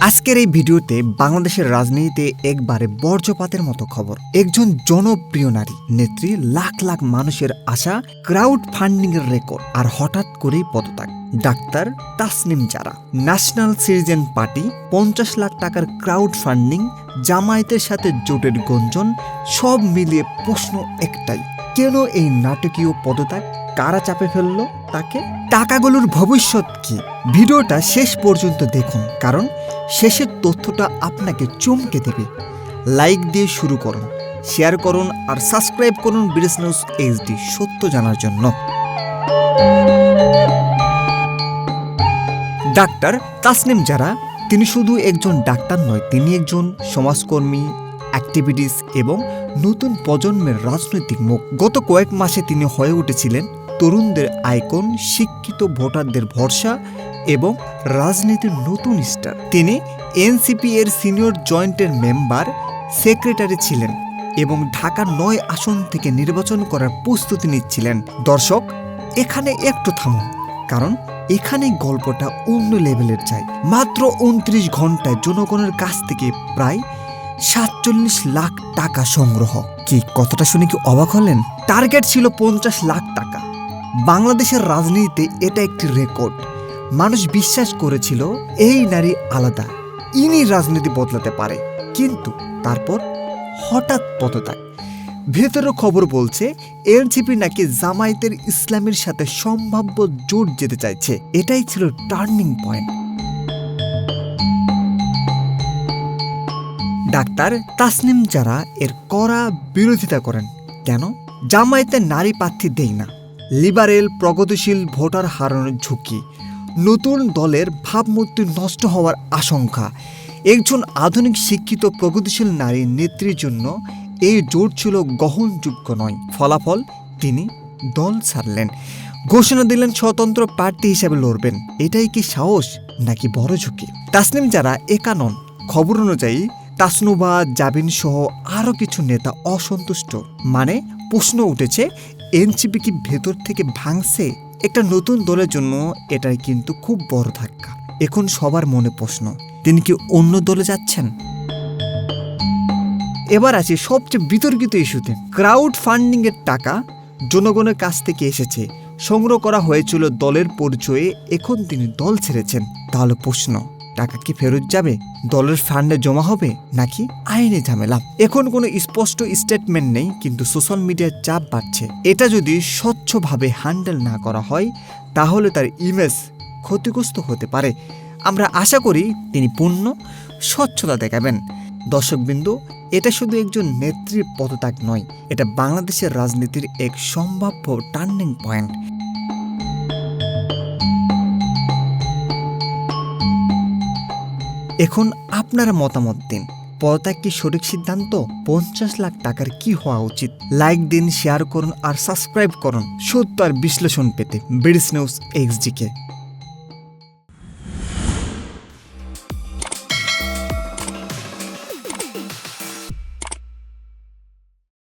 আজকের এই ভিডিওতে বাংলাদেশের রাজনীতিতে একবারে বর্জ্যপাতের মতো খবর। একজন জনপ্রিয় নারী নেত্রী লাখ লাখ মানুষের আশা ক্রাউড ফান্ডিং এর রেকর্ড, আর হঠাৎ করেই পদত্যাগ। ডাক্তার তাসনিম জারা। ন্যাশনাল সিটিজেন পার্টি 50 লাখ টাকার ক্রাউড ফান্ডিং, জামায়াতের সাথে জোটের গুঞ্জন, সব মিলিয়ে প্রশ্ন একটাই, কেন এই নাটকীয় পদত্যাগ? কারা চাপে ফেললো তাকে? টাকাগুলোর ভবিষ্যৎ কি? ভিডিওটা শেষ পর্যন্ত দেখুন, কারণ শেষের তথ্যটা আপনাকে চমকে দেবে। লাইক দিয়ে শুরু করুন, শেয়ার করুন আর সাবস্ক্রাইব করুন বিডিএস নিউজ এইচডি সত্য জানার জন্য। ডাক্তার তাসনিম জারা, তিনি শুধু একজন ডাক্তার নয়, তিনি একজন সমাজকর্মী, অ্যাক্টিভিটিস্ট এবং নতুন প্রজন্মের রাজনৈতিক মুখ। গত কয়েক মাসে তিনি হয়ে উঠেছিলেন তরুণদের আইকন, শিক্ষিত ভোটারদের ভরসা এবং রাজনীতির নতুন স্টার। তিনি এনসিপি এর সিনিয়র জয়েন্টের মেম্বার, সেক্রেটারি ছিলেন এবং ঢাকা 9 আসন থেকে নির্বাচন করার প্রস্তুতি নিচ্ছিলেন। দর্শক, এখানে একটু থামুন, কারণ এখানে গল্পটা অন্য লেভেলের যায়। মাত্র 29 ঘন্টায় জনগণের কাছ থেকে প্রায় 47 লাখ টাকা সংগ্রহ। কি কতটা শুনে কি অবাক হলেন? টার্গেট ছিল 50 লাখ টাকা। বাংলাদেশের রাজনীতিতে এটা একটি রেকর্ড। মানুষ বিশ্বাস করেছিল এই নারী আলাদা, ইনি রাজনীতি বদলাতে পারে। কিন্তু তারপর হঠাৎ পদত্যাগ। ভেতরের খবর বলছে এনসিপি নাকি জামায়াতের ইসলামের সাথে সম্ভাব্য জোট যেতে চাইছে। এটাই ছিল টার্নিং পয়েন্ট। ডাক্তার তাসনিম জারা এর কড়া বিরোধিতা করেন। কেন? জামায়াতে নারী প্রার্থী দেয় না, লিবারেল প্রগতিশীল ভোটার হারানোর ঝুঁকি, নতুন দলের ভাবমূর্তি নষ্ট হওয়ার আশঙ্কা। একজন আধুনিক শিক্ষিত প্রগতিশীল নারী নেত্রীর জন্য এই জোট ছিল গ্রহণযোগ্য নয়। ফলাফল, তিনি দল ছাড়লেন, ঘোষণা দিলেন স্বতন্ত্র প্রার্থী হিসেবে লড়বেন। এটাই কি সাহস নাকি বড় ঝুঁকি? তাসনিম জারা একা নন। খবর অনুযায়ী তাসনুবা জাবিন সহ আরও কিছু নেতা অসন্তুষ্ট। মানে প্রশ্ন উঠেছে, এনসিপি কি ভেতর থেকে ভাঙছে? একটা নতুন দলের জন্য এটাই কিন্তু খুব বড় ধাক্কা। এখন সবার মনে প্রশ্ন, তিনি কি অন্য দলে যাচ্ছেন? এবার আছে সবচেয়ে বিতর্কিত ইস্যুতে। ক্রাউড ফান্ডিং এর টাকা জনগণের কাছ থেকে এসেছে, সংগ্রহ করা হয়েছিল দলের পরিচয়ে। এখন তিনি দল ছেড়েছেন। তাহলে প্রশ্ন, টাকা কি ফেরত যাবে? দলের ফান্ডে জমা হবে নাকি আইনে ঝামেলা? এখন কোনো স্পষ্ট স্টেটমেন্ট নেই, কিন্তু সোশ্যাল মিডিয়ার চাপ বাড়ছে। এটা যদি স্বচ্ছভাবে হ্যান্ডেল না করা হয় তাহলে তার ইমেজ ক্ষতিগ্রস্ত হতে পারে। আমরা আশা করি তিনি পূর্ণ স্বচ্ছতা দেখাবেন। দর্শকবৃন্দু, এটা শুধু একজন নেত্রীর পদত্যাগ নয়, এটা বাংলাদেশের রাজনীতির এক সম্ভাব্য টার্নিং পয়েন্ট। এখন আপনারা মতামত দিন, পদত্যাগ কি সঠিক সিদ্ধান্ত? 50 লাখ টাকার কি হওয়া উচিত? লাইক দিন, শেয়ার করুন আর সাবস্ক্রাইব করুন সত্য আর বিশ্লেষণ পেতে বিডিএস নিউজ এইচডি কে।